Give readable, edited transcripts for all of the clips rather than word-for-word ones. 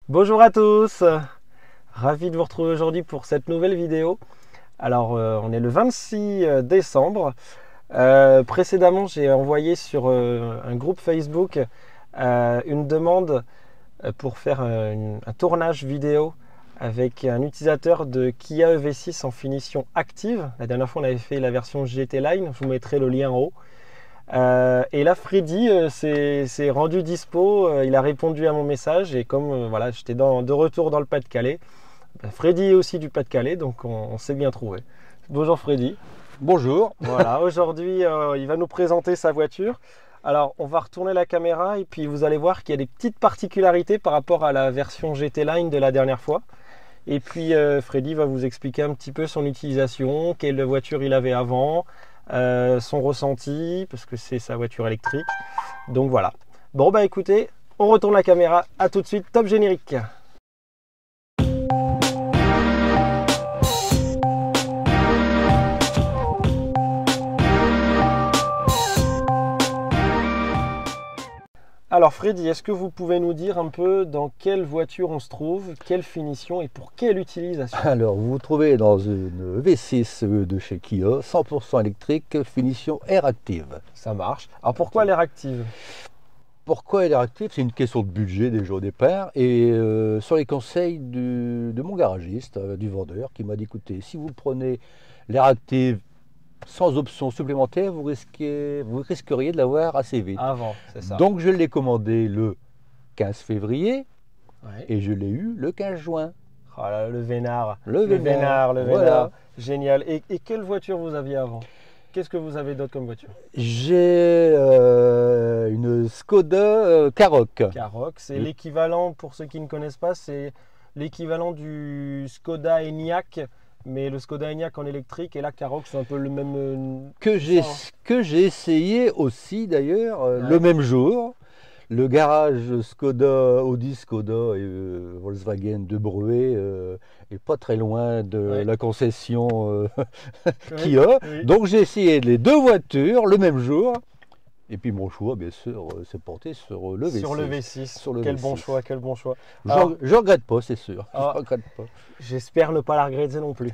Bonjour à tous, ravi de vous retrouver aujourd'hui pour cette nouvelle vidéo. Alors on est le 26 décembre. Précédemment j'ai envoyé sur un groupe Facebook une demande pour faire un tournage vidéo avec un utilisateur de Kia EV6 en finition active. La dernière fois on avait fait la version GT Line, je vous mettrai le lien en haut. Et là Freddy s'est rendu dispo, il a répondu à mon message et comme voilà, j'étais de retour dans le Pas-de-Calais, Freddy est aussi du Pas-de-Calais, donc on s'est bien trouvé. Bonjour Freddy. Bonjour. Voilà, aujourd'hui il va nous présenter sa voiture. Alors on va retourner la caméra et puis vous allez voir qu'il y a des petites particularités par rapport à la version GT Line de la dernière fois. Et puis Freddy va vous expliquer un petit peu son utilisation, quelle voiture il avait avant, son ressenti, parce que c'est sa voiture électrique. Donc voilà. Bon bah écoutez, on retourne la caméra, à tout de suite, top générique. Alors Freddy, est-ce que vous pouvez nous dire un peu dans quelle voiture on se trouve, quelle finition et pour quelle utilisation? Alors, vous vous trouvez dans une V6 de chez Kia, 100% électrique, finition Air Active. Ça marche. Alors pourquoi l'air active? Pourquoi Air Active? C'est une question de budget déjà au départ et sur les conseils de mon garagiste, du vendeur, qui m'a dit, écoutez, si vous prenez l'Air Active sans option supplémentaire, vous risqueriez de l'avoir assez vite. Avant, c'est ça. Donc je l'ai commandé le 15 février Ouais. et je l'ai eu le 15 juin. Oh là, le vénard. Le vénard, Le voilà. vénard. Génial. Et quelle voiture vous aviez avant? Qu'est-ce que vous avez d'autre comme voiture? J'ai une Skoda Karoq. Karoq, c'est Oui. l'équivalent, pour ceux qui ne connaissent pas, c'est l'équivalent du Skoda Enyaq, mais le Skoda Enyaq en électrique et la Karoq, c'est un peu le même. Que j'ai essayé aussi d'ailleurs Ouais. le même jour. Le garage Skoda, Audi Skoda et Volkswagen de Bruay est pas très loin de Ouais. la concession Oui, Kia. oui. Donc j'ai essayé les deux voitures le même jour. Et puis mon choix, bien sûr, s'est porté sur le V6. Sur le V6. Sur le Quel V6. bon choix, quel bon choix. Je Alors, ne regrette pas, c'est sûr. Ah. Je regrette pas. j'espère ne pas la regretter non plus.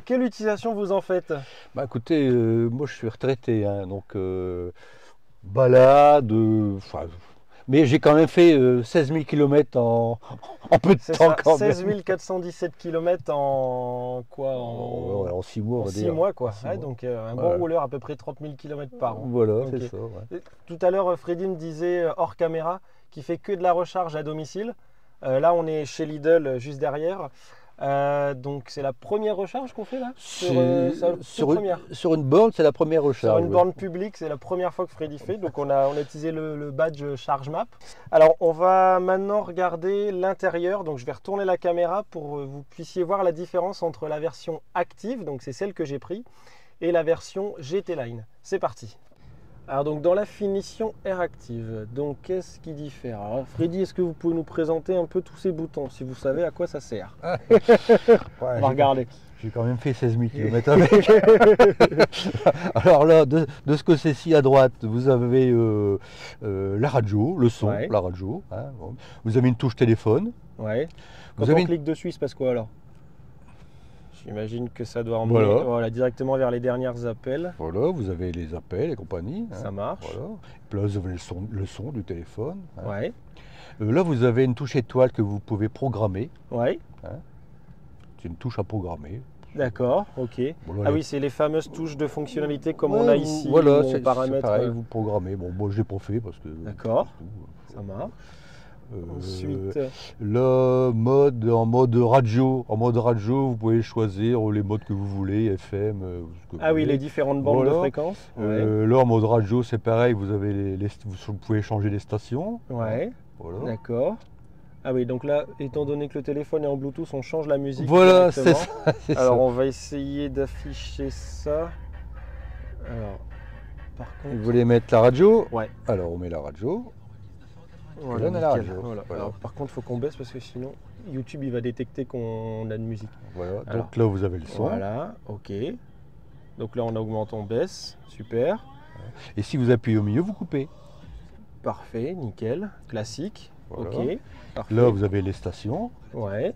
Quelle utilisation vous en faites? Bah écoutez, moi je suis retraité, hein, donc balade, mais j'ai quand même fait 16 000 km en peu de C'est temps ça, quand 16 même. 417 km en quoi? Ouais, en 6 mois, on En va 6 dire. mois quoi. En six Ouais, mois. donc un bon Ouais. rouleur, à peu près 30 000 km par an. Voilà, Ok. c'est ça. Ouais. Et tout à l'heure, Freddy me disait hors caméra qu'il fait que de la recharge à domicile. Là, on est chez Lidl juste derrière. Donc c'est la première recharge qu'on fait là? C'est la toute première. Sur une borne, c'est la première Sur recharge. une oui. borne publique, c'est la première fois que Freddy fait. Donc on a utilisé le badge Charge Map. Alors on va maintenant regarder l'intérieur. Donc je vais retourner la caméra pour que vous puissiez voir la différence entre la version active, donc c'est celle que j'ai prise, et la version GT Line. C'est parti. Alors donc dans la finition Air Active, donc qu'est-ce qui diffère? Alors Freddy, est-ce que vous pouvez nous présenter un peu tous ces boutons, si vous savez à quoi ça sert? Ouais, On va regarder. J'ai quand même fait 16 000 km avec. Alors là, de ce que c'est ci à droite, vous avez la radio, le son, Ouais. la radio. Hein, bon. Vous avez une touche téléphone. Ouais. Quand Vous on avez une- clique dessus, il se passe quoi alors? J'imagine que ça doit emmener Voilà. directement vers les dernières appels. Voilà, vous avez les appels et compagnie. Hein, Ça marche. voilà. Puis là, vous avez le son du téléphone. Hein. Ouais. Là, vous avez une touche étoile que vous pouvez programmer. Ouais. C'est une touche à programmer. D'accord. Ok. Bon, là, Ah oui, c'est les fameuses touches de fonctionnalité comme ouais, on a ici. Voilà, où on c'est paramètre. pareil, vous programmez. Bon, moi, je l'ai pas fait parce que. D'accord. c'est tout. Ça marche. Euh, Ensuite, Le mode en mode radio. En mode radio, vous pouvez choisir les modes que vous voulez, FM. Ce que vous ah oui, voulez. les différentes bandes de Voilà. fréquences. Là, en mode radio, c'est pareil. Vous avez vous pouvez changer les stations. Ouais. Voilà. D'accord. Ah oui, donc là, étant donné que le téléphone est en Bluetooth, on change la musique. Voilà, c'est directement. ça. c'est Alors, ça. on va essayer d'afficher ça. Alors, par contre. Vous voulez mettre la radio? Ouais. Alors, on met la radio. Voilà, on a la nickel. radio. Voilà. Voilà. Alors, par contre, il faut qu'on baisse parce que sinon, YouTube il va détecter qu'on a de musique. Voilà. Alors, Donc là, vous avez le son. Voilà, ok. Donc là, on augmente, on baisse. Super. Et si vous appuyez au milieu, vous coupez. Parfait, nickel. Classique. Voilà. Ok, parfait. Là, vous avez les stations. Ouais.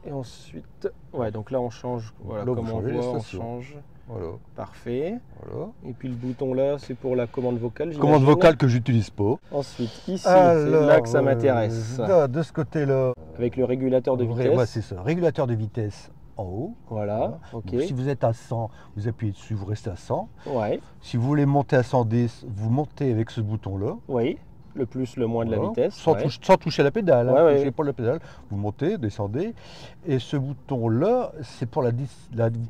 Et ensuite, ouais, donc là on change, voilà, Là, vous comme on changez les voit, on stations. change. Voilà. Parfait. Voilà. Et puis le bouton là, c'est pour la commande vocale, Commande j'imagine. vocale que j'utilise pas. Ensuite, ici, c'est là que ça Alors, m'intéresse. là, de ce côté-là, Avec le régulateur de ouais, vitesse. c'est ça. Régulateur de vitesse en haut. Voilà, ok. Donc, si vous êtes à 100, vous appuyez dessus, vous restez à 100. Ouais, Si vous voulez monter à 110, vous montez avec ce bouton-là. oui. Le plus, le moins de la Voilà. vitesse. Sans, ouais. sans toucher la pédale. Ouais, ouais. Touchez pas la pédale. Vous montez, descendez. Et ce bouton-là, c'est pour vous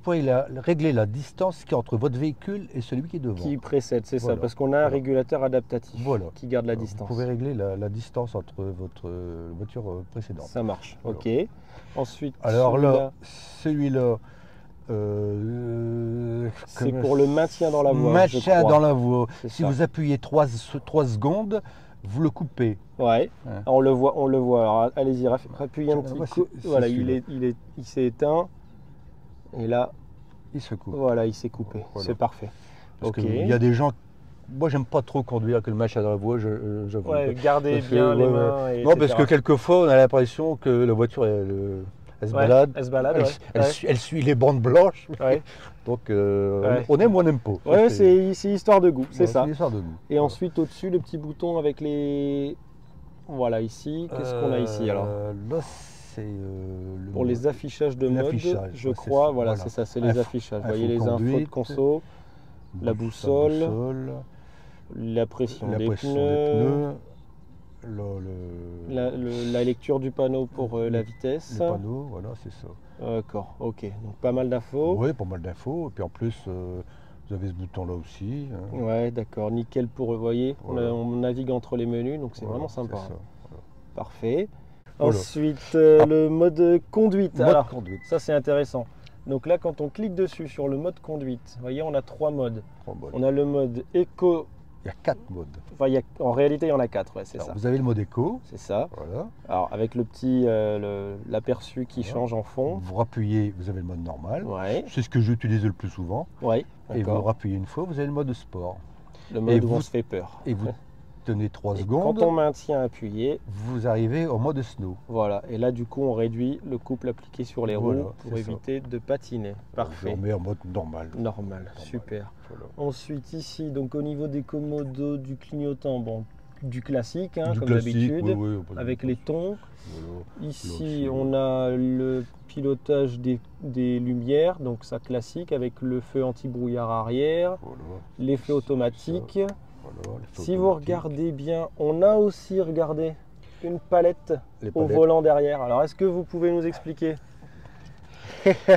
pouvez régler la distance qui est entre votre véhicule et celui qui est devant. Qui précède, c'est Voilà. ça, parce qu'on a un Voilà. régulateur adaptatif Voilà. qui garde la Vous distance. pouvez régler la distance entre votre voiture précédente. Ça marche, Voilà. ok. Ensuite, Alors là, celui-là, celui-là, c'est pour le maintien dans la voie. je maintien crois. dans la voie. C'est Si ça. vous appuyez 3 secondes, vous le coupez. Ouais, Ouais. on le voit, on le voit. Alors allez-y, appuyez un petit Ouais, coup. c'est Voilà, celui-là. il s'est éteint. Et là, Il se coupe. voilà, il s'est coupé. Voilà. C'est parfait. Parce Ok. qu'il y a des gens. Moi, j'aime pas trop conduire avec le maintien dans la voie, j'avoue. Ouais, gardez Parce que, bien les ouais, mains. Et Non, parce que etc. quelquefois, on a l'impression que la voiture, elle se Ouais, balade. elle se balade, Elle, ouais. elle Ouais. suit, elle suit les bandes blanches. Ouais. Donc, Ouais. on aime ou on n'aime pas. Ça, Ouais, c'est histoire de goût, c'est ça. une histoire de goût. Et ensuite, au-dessus, le petit bouton avec les. Voilà, ici. Qu'est-ce qu'on a ici alors? Là, c'est le Pour les affichages de mode, l'affichage, je ouais, c'est crois. ça, Voilà, voilà. c'est ça, c'est les Info- affichages. Vous voyez les infos de infoconduite, conso, la boussole, la pression la des pression pneus, des pneus, la lecture du panneau pour la vitesse. les panneaux, voilà, c'est ça. D'accord, ok. Donc pas mal d'infos. Oui, pas mal d'infos. Et puis en plus, vous avez ce bouton-là aussi. Hein. Ouais, d'accord, nickel pour, vous voyez, Voilà. on navigue entre les menus, donc c'est Voilà, vraiment sympa. c'est ça. Parfait. Voilà. Ensuite, le mode conduite. Mode Alors, conduite. ça c'est intéressant. Donc là, quand on clique dessus sur le mode conduite, vous voyez, on a 3 modes. 3 modes. On a le mode éco. Il y a 4 modes. Enfin, en réalité, il y en a 4, ouais, c'est Alors, ça. vous avez le mode éco. C'est ça. Voilà. Alors, avec le petit, l'aperçu qui Voilà. change en fond. Vous rappuyez, vous avez le mode normal. Ouais, C'est ce que j'utilise le plus souvent. ouais, Et vous d'accord. rappuyez une fois, vous avez le mode sport. Le mode et où on vous- se fait peur. Et vous tenez 3 Et secondes, quand on maintient appuyé, vous arrivez au mode snow. voilà. Et là, du coup, on réduit le couple appliqué sur les Voilà, roues pour c'est ça. éviter de patiner. On Parfait. met en mode normal. Normal, super. Voilà. Ensuite, ici, donc au niveau des commodos, du clignotant, bon, du classique, hein, Du comme classique, d'habitude, oui, oui, pas de- avec les tons. Voilà. Ici, aussi, on a le pilotage des lumières, donc ça classique, avec le feu anti-brouillard arrière, Voilà. les feux automatiques. Voilà, les feux Si vous automatiques, regardez bien, on a aussi, regardez, une palette les au palettes. volant derrière. Alors, est-ce que vous pouvez nous expliquer?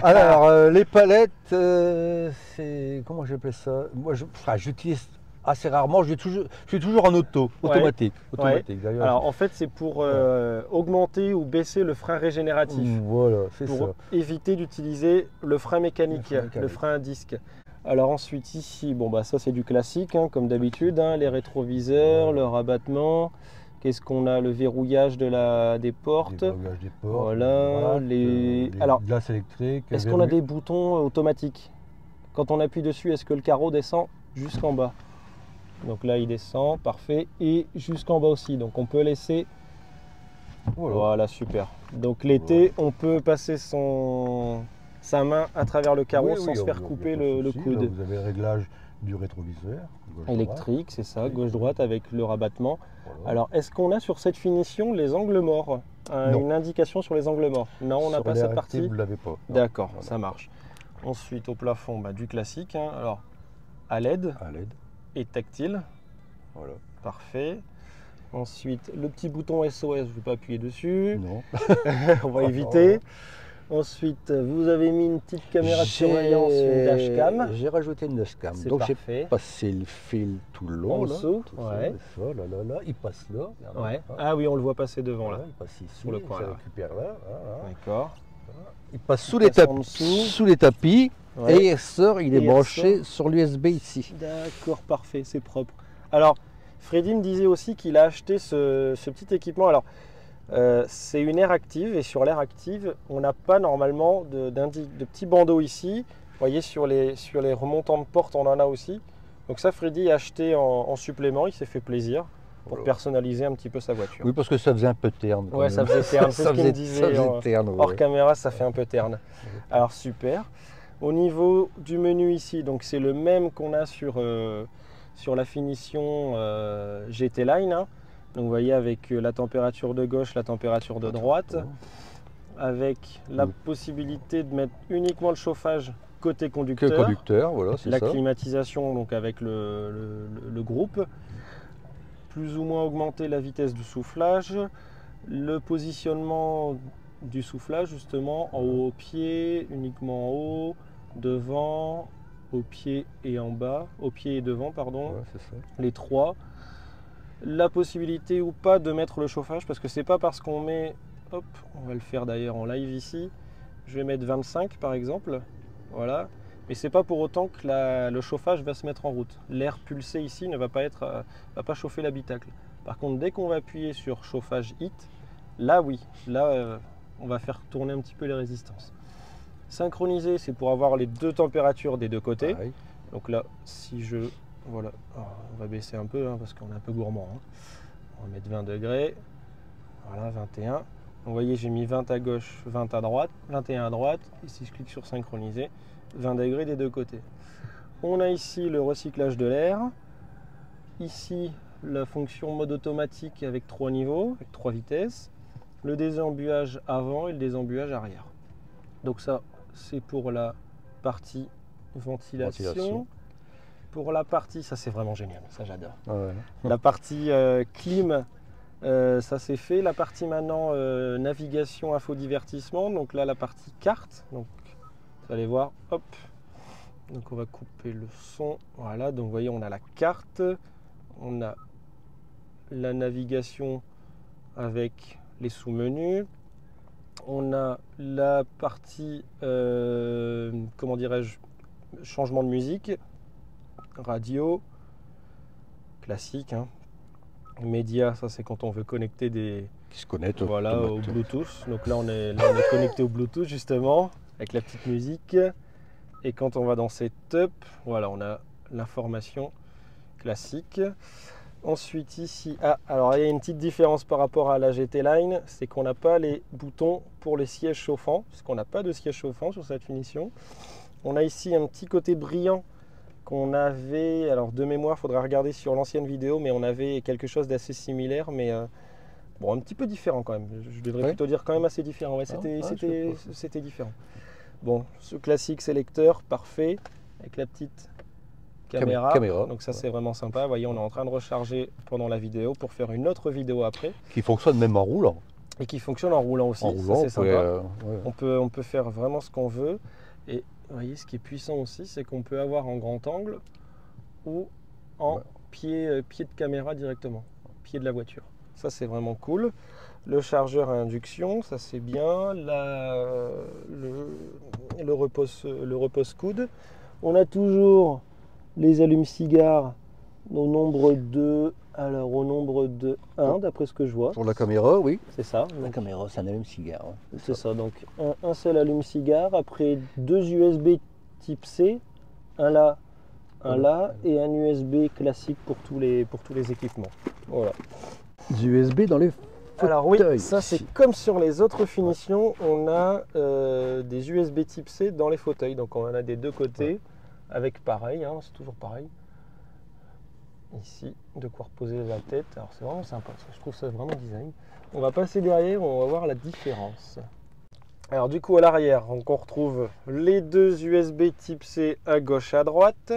Alors, les palettes, c'est. Comment j'appelle ça? Moi, j'utilise assez rarement, je suis toujours en auto, Ouais. automatique. D'ailleurs, Alors, en fait, c'est pour augmenter ou baisser le frein régénératif. voilà, c'est Pour ça. éviter d'utiliser le frein mécanique, Le frein mécanique. le frein à disque. Alors ensuite ici, bon bah ça c'est du classique hein, comme d'habitude, hein, les rétroviseurs, le rabattement. Qu'est-ce qu'on a? Le verrouillage des portes. Les verrouillages des portes, Voilà, les- Alors, glaces électriques. Est-ce qu'on a des boutons automatiques? Quand on appuie dessus, est-ce que le carreau descend jusqu'en bas? Donc là il descend, parfait, et jusqu'en bas aussi. Donc on peut laisser. Voilà. Voilà, super. Donc l'été, on peut passer sa main à travers le carreau Oui, sans oui, se faire y a couper pas de le souci. coude. Là, vous avez le réglage du rétroviseur. gauche-droite. Électrique, c'est ça, Oui. gauche-droite avec le rabattement. Voilà. Alors, est-ce qu'on a sur cette finition les angles morts? Non. Une indication sur les angles morts? Non, on n'a Sur pas les cette réactifs, partie? vous ne l'avez pas. Non. D'accord, Non, ça non. marche. Ensuite, au plafond, bah, du classique. Hein. Alors, à LED À l'aide. et tactile. Voilà. Parfait. Ensuite, le petit bouton SOS, je ne vais pas appuyer dessus. Non. On va éviter. Ensuite, vous avez mis une petite caméra de surveillance, une dashcam. J'ai rajouté une dashcam. C'est Donc j'ai parfait. passé le fil tout le long. En là, dessous, tout ouais. ça, là. Il passe là. regardez. Ouais. Ah, Ah oui, on le voit passer devant là. voilà, il passe ici. Sur le coin, ça là. récupère là. Voilà. D'accord. Il passe sous Il les, passe en tapis, dessous. sous les tapis Ouais. et il sort, il Et est il branché ressort. sur l'USB ici. D'accord, parfait, c'est propre. Alors, Freddy me disait aussi qu'il a acheté ce petit équipement. Alors, c'est une air active et sur l'air active, on n'a pas normalement de petits bandeaux ici. Vous voyez, sur les remontants de porte, on en a aussi. Donc ça, Freddy a acheté en supplément, il s'est fait plaisir. pour Voilà. personnaliser un petit peu sa voiture. Oui, parce que ça faisait un peu terne. quand Ouais, même. ça faisait terne, c'est ce qu'il me ça disait faisait terne, hors ouais. caméra, ça fait un peu terne. Alors super. Au niveau du menu ici, donc c'est le même qu'on a sur la finition GT Line, hein. Donc vous voyez avec la température de gauche, la température de droite, avec la possibilité de mettre uniquement le chauffage côté Que conducteur, conducteur, voilà, c'est la ça. climatisation donc avec le groupe, plus ou moins augmenter la vitesse du soufflage, le positionnement du soufflage justement en haut au pied, uniquement en haut, devant, au pied et en bas, au pied et devant pardon, Ouais, c'est ça. les trois. La possibilité ou pas de mettre le chauffage, parce que c'est pas parce qu'on met, hop, on va le faire d'ailleurs en live ici, je vais mettre 25 par exemple, voilà, mais c'est pas pour autant que le chauffage va se mettre en route. L'air pulsé ici ne va pas chauffer l'habitacle. Par contre, dès qu'on va appuyer sur chauffage HIT, là oui, là on va faire tourner un petit peu les résistances. Synchroniser, c'est pour avoir les deux températures des deux côtés. Pareil. Donc là, si je... Voilà, alors, on va baisser un peu hein, parce qu'on est un peu gourmand. Hein. On va mettre 20 degrés. Voilà, 21. Donc, vous voyez, j'ai mis 20 à gauche, 20 à droite, 21 à droite. Et si je clique sur synchroniser, 20 degrés des deux côtés. On a ici le recyclage de l'air. Ici, la fonction mode automatique avec 3 niveaux, avec 3 vitesses. Le désembuage avant et le désembuage arrière. Donc ça, c'est pour la partie ventilation. Pour la partie, ça c'est vraiment génial, ça j'adore. Ouais. La partie clim, ça c'est fait. La partie maintenant navigation, infodivertissement. Donc là la partie carte. Donc vous allez voir, hop. Donc on va couper le son. Voilà, donc vous voyez on a la carte, on a la navigation avec les sous-menus. On a la partie, comment dirais-je, changement de musique, radio, classique, hein. Média, ça c'est quand on veut connecter des... Qui se connectent voilà, au Bluetooth. Donc là on est connecté au Bluetooth justement, avec la petite musique. Et quand on va dans Setup, voilà, on a l'information classique. Ensuite ici, alors il y a une petite différence par rapport à la GT Line, c'est qu'on n'a pas les boutons pour les sièges chauffants, parce qu'on n'a pas de siège chauffant sur cette finition. On a ici un petit côté brillant qu'on avait, alors de mémoire, il faudra regarder sur l'ancienne vidéo, mais on avait quelque chose d'assez similaire, mais bon, un petit peu différent quand même. Je devrais plutôt dire quand même assez différent. Ouais, c'était différent. Bon, ce classique sélecteur, parfait, avec la petite caméra. Donc ça c'est vraiment sympa. Vous voyez, on est en train de recharger pendant la vidéo pour faire une autre vidéo après. Qui fonctionne même en roulant. Et qui fonctionne en roulant aussi. En roulant, c'est sympa. ouais. On peut faire vraiment ce qu'on veut. Et vous voyez, ce qui est puissant aussi, c'est qu'on peut avoir en grand angle ou en pied de caméra directement, pied de la voiture. Ça c'est vraiment cool. Le chargeur à induction, ça c'est bien. Le repose-coude. On a toujours les allumes-cigares au nombre de... Alors au nombre de 1 d'après ce que je vois. Pour la caméra, oui. C'est ça. La caméra, c'est un allume-cigare. Ouais. C'est ça, donc un seul allume-cigare, après 2 USB type C, un là et un USB classique pour tous les équipements. Voilà. Du USB dans les fauteuils. Alors oui, ça c'est comme sur les autres finitions, on a des USB type C dans les fauteuils, donc on en a des deux côtés, avec pareil, hein, c'est toujours pareil. Ici, de quoi reposer la tête, alors c'est vraiment sympa, je trouve ça vraiment design. On va passer derrière, on va voir la différence. Alors du coup à l'arrière, on retrouve les deux USB type C à gauche à droite.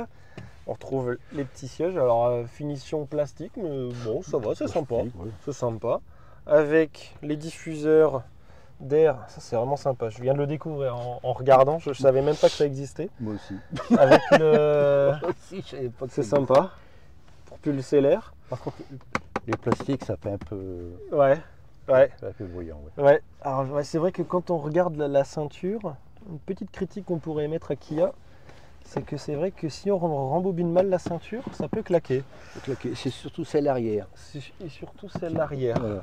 On retrouve les petits sièges, alors finition plastique, mais bon ça va, c'est sympa, c'est sympa. Avec les diffuseurs d'air, ça c'est vraiment sympa. Je viens de le découvrir en regardant, je ne savais même pas que ça existait. Moi aussi. Avec le... Moi aussi, je savais pas que c'est sympa, pour pulser l'air. Par contre, les plastiques, ça fait un peu... Ouais. Ça fait bruyant, ouais. Alors c'est vrai que quand on regarde la ceinture, une petite critique qu'on pourrait émettre à Kia, c'est que c'est vrai que si on rembobine mal la ceinture, ça peut claquer. C'est surtout celle arrière. Et surtout celle arrière. Voilà.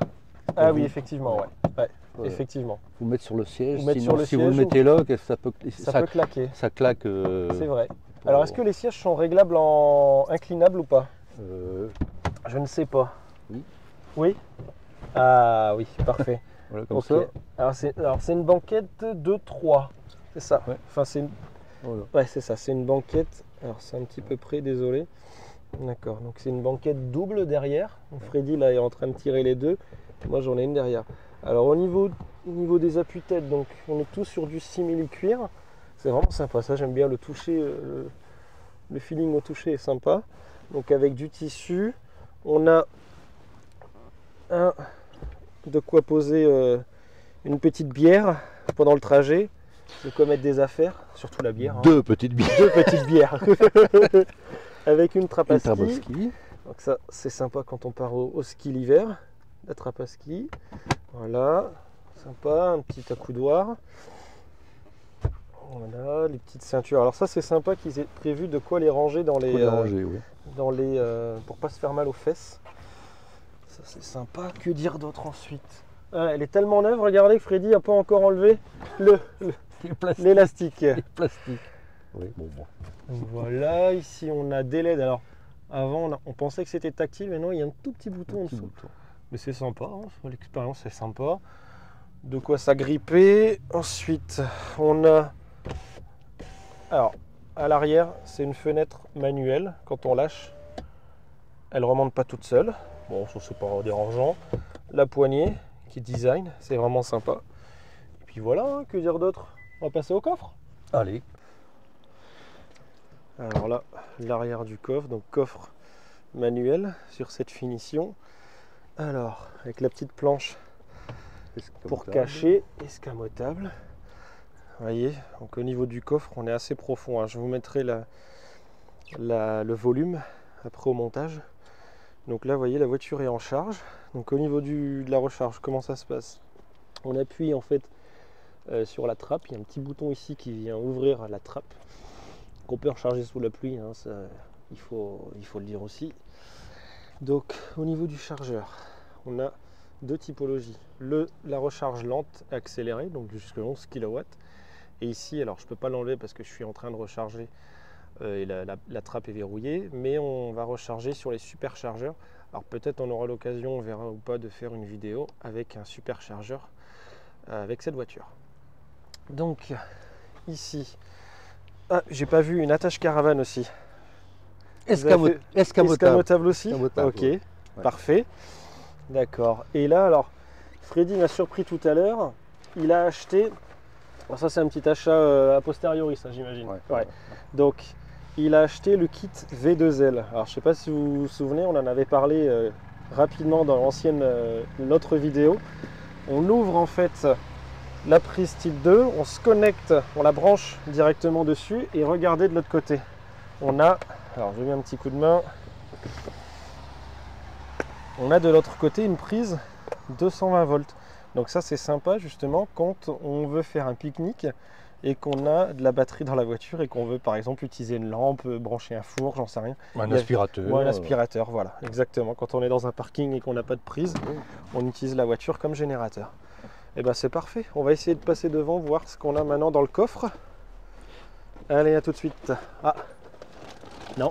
Ah oui, effectivement, ouais. Effectivement. Vous mettre sur le siège, sinon si vous le mettez là, ça peut claquer. Ça claque. C'est vrai. Alors est-ce que les sièges sont réglables en inclinable ou pas? Je ne sais pas. Oui. Oui. Ah oui, parfait. Voilà, comme Ok. ça. Alors c'est une banquette de 3. C'est ça. Ouais. Enfin c'est une... Voilà. Ouais, c'est ça, c'est une banquette. Alors c'est un petit peu près, désolé. D'accord, donc c'est une banquette double derrière. Donc, Freddy là est en train de tirer les deux. Moi j'en ai une derrière. Alors au niveau des appuis-têtes, donc on est tous sur du simili-cuir. C'est vraiment sympa, ça j'aime bien le toucher, le feeling au toucher est sympa. Donc avec du tissu, on a de quoi poser une petite bière pendant le trajet, de quoi mettre des affaires, surtout la bière. Deux petites bières. Deux petites bières. Avec une trappe à Une trappe à ski. ski. Donc ça c'est sympa quand on part au ski l'hiver. La trappe à ski. Voilà. Sympa, un petit accoudoir. Voilà, les petites ceintures. Alors ça c'est sympa qu'ils aient prévu de quoi les ranger dans les, Oui. pour pas se faire mal aux fesses. Ça c'est sympa. Que dire d'autre ensuite? Elle est tellement neuve, regardez que Freddy n'a pas encore enlevé l'élastique. Les plastiques. Oui, bon. Donc voilà, ici on a des LED. Alors avant on pensait que c'était tactile, mais non, il y a un tout petit bouton en dessous. Mais c'est sympa, hein, l'expérience c'est sympa. De quoi s'agripper. Ensuite on a... Alors à l'arrière c'est une fenêtre manuelle. Quand on lâche, elle remonte pas toute seule. Bon, ça c'est pas dérangeant. La poignée qui design, c'est vraiment sympa. Et puis voilà, hein, que dire d'autre? On va passer au coffre. Allez. Alors là, l'arrière du coffre, donc coffre manuel sur cette finition. Alors, avec la petite planche pour cacher, escamotable. Vous voyez, donc au niveau du coffre, on est assez profond, hein. Je vous mettrai le volume après au montage. Donc là, vous voyez, la voiture est en charge. Donc au niveau de la recharge, comment ça se passe? On appuie en fait sur la trappe. Il y a un petit bouton ici qui vient ouvrir la trappe. Qu'on peut recharger sous la pluie, hein, ça, il faut le dire aussi. Donc au niveau du chargeur, on a deux typologies. La recharge lente accélérée, donc jusqu'à 11 kW. Et ici, alors je ne peux pas l'enlever parce que je suis en train de recharger et la trappe est verrouillée, mais on va recharger sur les superchargeurs. Alors peut-être on aura l'occasion, on verra ou pas, de faire une vidéo avec un superchargeur avec cette voiture. Donc ici, j'ai pas vu une attache caravane aussi. Escamotable aussi. Escamotable, ok, ouais. parfait. D'accord. Et là, alors, Freddy m'a surpris tout à l'heure. Il a acheté. Bon, ça, c'est un petit achat a posteriori, ça, j'imagine. Ouais. Donc, il a acheté le kit V2L. Alors, je sais pas si vous vous souvenez, on en avait parlé rapidement dans l'autre vidéo. On ouvre en fait la prise type 2, on se connecte, on la branche directement dessus et regardez de l'autre côté. On a, alors je mets un petit coup de main, on a de l'autre côté une prise 220 volts. Donc ça c'est sympa justement quand on veut faire un pique-nique et qu'on a de la batterie dans la voiture et qu'on veut par exemple utiliser une lampe, brancher un four, j'en sais rien. Un aspirateur. Ouais, un aspirateur, voilà, exactement. Quand on est dans un parking et qu'on n'a pas de prise, on utilise la voiture comme générateur. Et ben c'est parfait, on va essayer de passer devant, voir ce qu'on a maintenant dans le coffre. Allez, à tout de suite. Ah, non,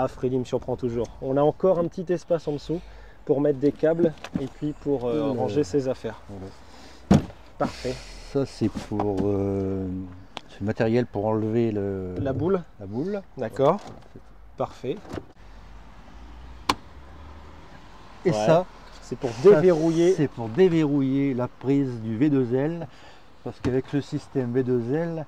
Freddy me surprend toujours. On a encore un petit espace en dessous pour mettre des câbles et puis pour ranger ses affaires. Voilà. Parfait. Ça c'est pour c'est le matériel pour enlever la boule. La boule. D'accord. Parfait. Et ça, c'est pour déverrouiller. C'est pour déverrouiller la prise du V2L. Parce qu'avec le système V2L,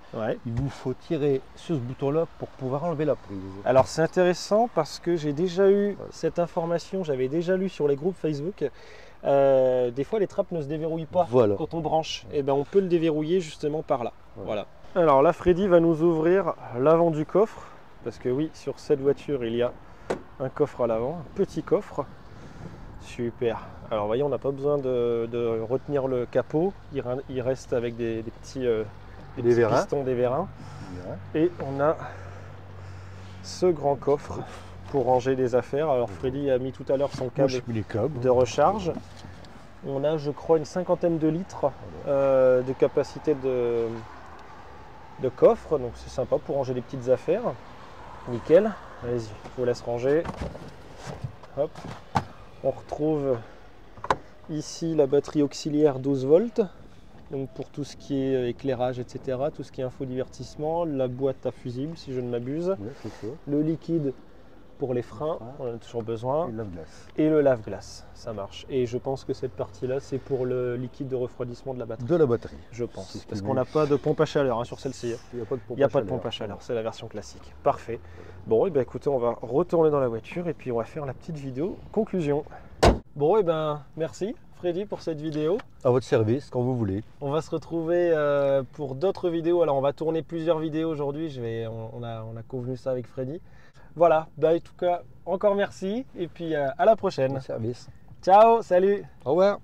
il vous faut tirer sur ce bouton-là pour pouvoir enlever la prise. Alors c'est intéressant parce que j'ai déjà eu cette information, j'avais déjà lu sur les groupes Facebook. Des fois les trappes ne se déverrouillent pas quand on branche. Et ben on peut le déverrouiller justement par là. Voilà. Alors là Freddy va nous ouvrir l'avant du coffre. Parce que oui, sur cette voiture il y a un coffre à l'avant, un petit coffre. Super. Alors vous voyez, on n'a pas besoin de retenir le capot. Il reste avec des petits pistons, des vérins. Et on a ce grand coffre pour ranger des affaires. Alors Freddy a mis tout à l'heure son câble de recharge. On a, je crois, une 50aine de litres de capacité de coffre. Donc c'est sympa pour ranger des petites affaires. Nickel. Allez-y, je vous laisse ranger. Hop. On retrouve ici la batterie auxiliaire 12 volts. Donc pour tout ce qui est éclairage, etc., tout ce qui est infodivertissement, la boîte à fusible si je ne m'abuse, Ouais, c'est ça. le liquide pour les freins, on en a toujours besoin, Et le lave-glace. et le lave-glace, ça marche. Et je pense que cette partie-là, c'est pour le liquide de refroidissement de la batterie, De la batterie. je pense. C'est ce Parce qui qu'on met- n'a pas de pompe à chaleur sur celle-ci. Il n'y a pas de pompe Il n'y a pas de pompe à chaleur, c'est la version classique. Parfait. Bon, et ben écoutez, on va retourner dans la voiture et puis on va faire la petite vidéo conclusion. Bon, et ben merci Freddy pour cette vidéo. À votre service, quand vous voulez. On va se retrouver pour d'autres vidéos. Alors on va tourner plusieurs vidéos aujourd'hui. On a convenu ça avec Freddy. Voilà, bah, en tout cas, encore merci et puis à la prochaine. Au service. Ciao, salut. Au revoir.